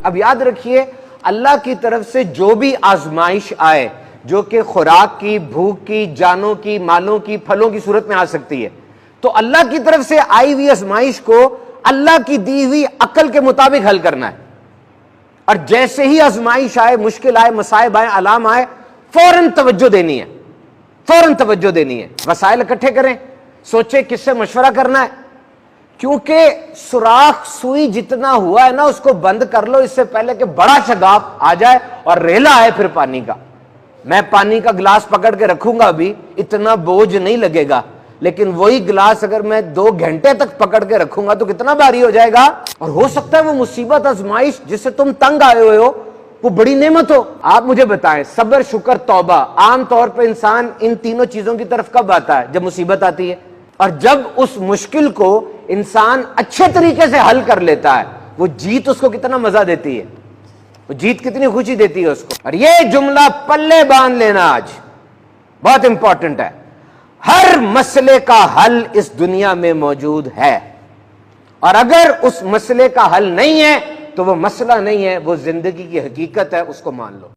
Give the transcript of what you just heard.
اب یاد رکھیے اللہ کی طرف سے جو بھی آزمائش آئے جو کہ خوراک کی، بھوک کی، جانوں کی، مالوں کی، پھلوں کی صورت میں آ سکتی ہے، تو اللہ کی طرف سے آئی ہوئی آزمائش کو اللہ کی دی ہوئی عقل کے مطابق حل کرنا ہے. اور جیسے ہی آزمائش آئے، مشکل آئے، مصائب آئے، علام آئے، فوراً توجہ دینی ہے، فوراً توجہ دینی ہے. وسائل اکٹھے کریں، سوچیں کس سے مشورہ کرنا ہے، کیونکہ سوراخ سوئی جتنا ہوا ہے نا اس کو بند کر لو اس سے پہلے کہ بڑا شگاف آ جائے اور ریلا آئے پھر پانی کا. میں پانی کا گلاس پکڑ کے رکھوں گا ابھی اتنا بوجھ نہیں لگے گا، لیکن وہی گلاس اگر میں 2 گھنٹے تک پکڑ کے رکھوں گا تو کتنا بھاری ہو جائے گا. اور ہو سکتا ہے وہ مصیبت آزمائش جس سے تم تنگ آئے ہوئے ہو وہ بڑی نعمت ہو. آپ مجھے بتائیں صبر، شکر، توبہ، عام طور پہ انسان ان تینوں چیزوں کی طرف کب آتا ہے؟ جب مصیبت آتی ہے. اور جب اس مشکل کو انسان اچھے طریقے سے حل کر لیتا ہے وہ جیت اس کو کتنا مزہ دیتی ہے، وہ جیت کتنی خوشی دیتی ہے اس کو. اور یہ جملہ پلے باندھ لینا آج بہت امپورٹنٹ ہے. ہر مسئلے کا حل اس دنیا میں موجود ہے، اور اگر اس مسئلے کا حل نہیں ہے تو وہ مسئلہ نہیں ہے، وہ زندگی کی حقیقت ہے، اس کو مان لو.